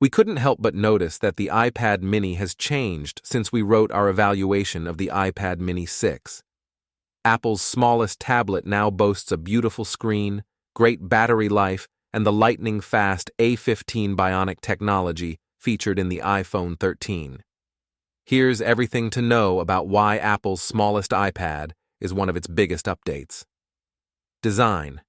We couldn't help but notice that the iPad mini has changed since we wrote our evaluation of the iPad mini 6. Apple's smallest tablet now boasts a beautiful screen, great battery life, and the lightning-fast A15 Bionic technology featured in the iPhone 13. Here's everything to know about why Apple's smallest iPad is one of its biggest updates. Design.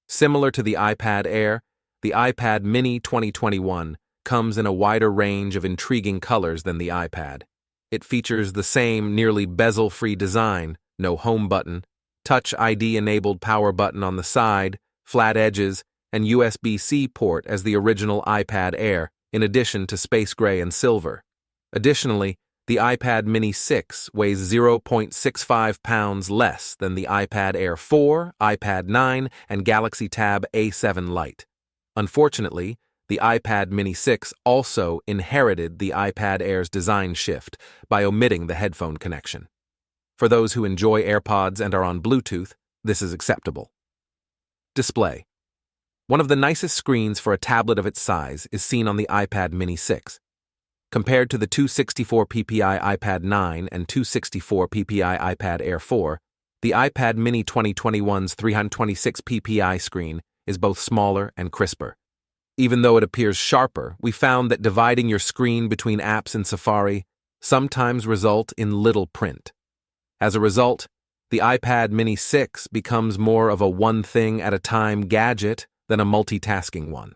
Similar to the iPad Air, the iPad mini 2021 comes in a wider range of intriguing colors than the iPad. It features the same nearly bezel-free design, no home button, Touch ID-enabled power button on the side, flat edges, and USB-C port as the original iPad Air, in addition to space gray and silver. Additionally, the iPad mini 6 weighs 0.65 pounds less than the iPad Air 4, iPad 9, and Galaxy Tab A7 Lite. Unfortunately, the iPad mini 6 also inherited the iPad Air's design shift by omitting the headphone connection. For those who enjoy AirPods and are on Bluetooth, this is acceptable. Display. One of the nicest screens for a tablet of its size is seen on the iPad mini 6. Compared to the 264 ppi iPad 9 and 264 ppi iPad Air 4, the iPad mini 2021's 326 ppi screen is both smaller and crisper. Even though it appears sharper, we found that dividing your screen between apps in Safari sometimes result in little print. As a result, the iPad mini 6 becomes more of a one-thing-at-a-time gadget than a multitasking one.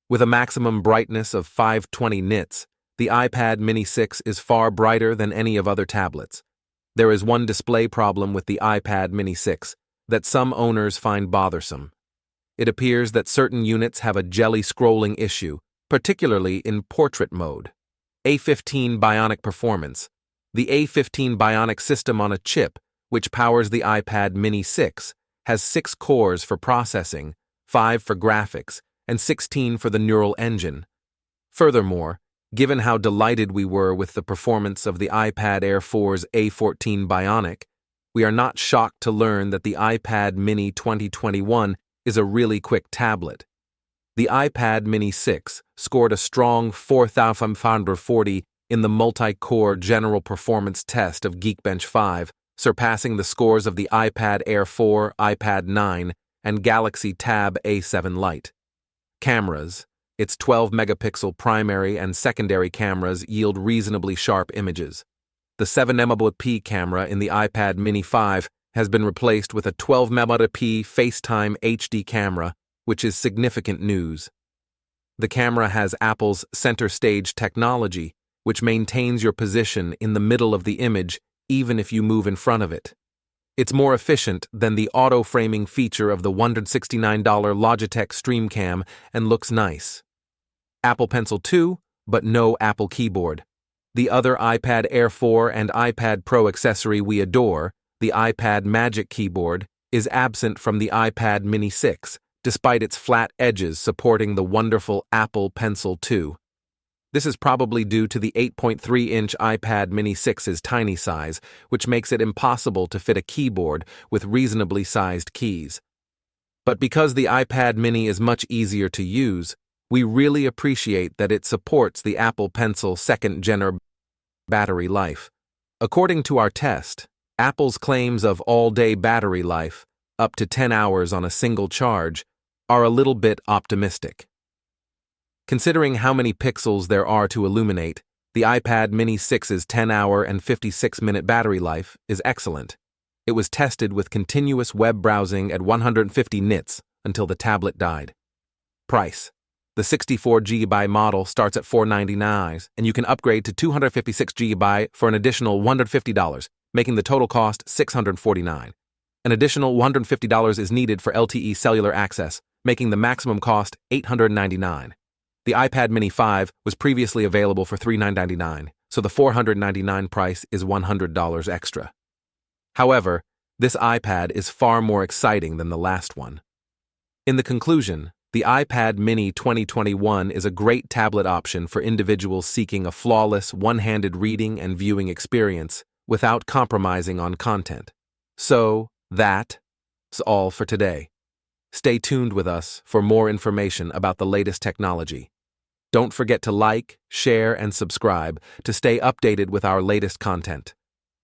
With a maximum brightness of 520 nits, the iPad mini 6 is far brighter than any of other tablets. There is one display problem with the iPad mini 6 that some owners find bothersome. It appears that certain units have a jelly scrolling issue, particularly in portrait mode. A15 Bionic performance. The A15 Bionic system on a chip, which powers the iPad mini 6, has 6 cores for processing, 5 for graphics, and 16 for the neural engine. Furthermore, given how delighted we were with the performance of the iPad Air 4's A14 Bionic, we are not shocked to learn that the iPad mini 2021 is a really quick tablet. The iPad mini 6 scored a strong 4,540 in the multi-core general performance test of Geekbench 5, surpassing the scores of the iPad Air 4, iPad 9, and Galaxy Tab A7 Lite. Cameras. Its 12-megapixel primary and secondary cameras yield reasonably sharp images. The 7-megapixel camera in the iPad mini 5 has been replaced with a 12-megapixel FaceTime HD camera, which is significant news. The camera has Apple's center stage technology, which maintains your position in the middle of the image even if you move in front of it. It's more efficient than the auto-framing feature of the $169 Logitech StreamCam and looks nice. Apple Pencil 2, but no Apple keyboard. The other iPad Air 4 and iPad Pro accessory we adore, the iPad Magic Keyboard, is absent from the iPad mini 6, despite its flat edges supporting the wonderful Apple Pencil 2. This is probably due to the 8.3-inch iPad mini 6's tiny size, which makes it impossible to fit a keyboard with reasonably sized keys. But because the iPad mini is much easier to use, we really appreciate that it supports the Apple Pencil 2nd-gen battery life. According to our test, Apple's claims of all-day battery life, up to 10 hours on a single charge, are a little bit optimistic. Considering how many pixels there are to illuminate, the iPad mini 6's 10-hour and 56-minute battery life is excellent. It was tested with continuous web browsing at 150 nits until the tablet died. Price. The 64GB model starts at $499, and you can upgrade to 256GB for an additional $150, making the total cost $649. An additional $150 is needed for LTE cellular access, making the maximum cost $899. The iPad mini 5 was previously available for $399, so the $499 price is $100 extra. However, this iPad is far more exciting than the last one. In the conclusion, the iPad mini 2021 is a great tablet option for individuals seeking a flawless, one-handed reading and viewing experience without compromising on content. So, that's all for today. Stay tuned with us for more information about the latest technology. Don't forget to like, share, and subscribe to stay updated with our latest content.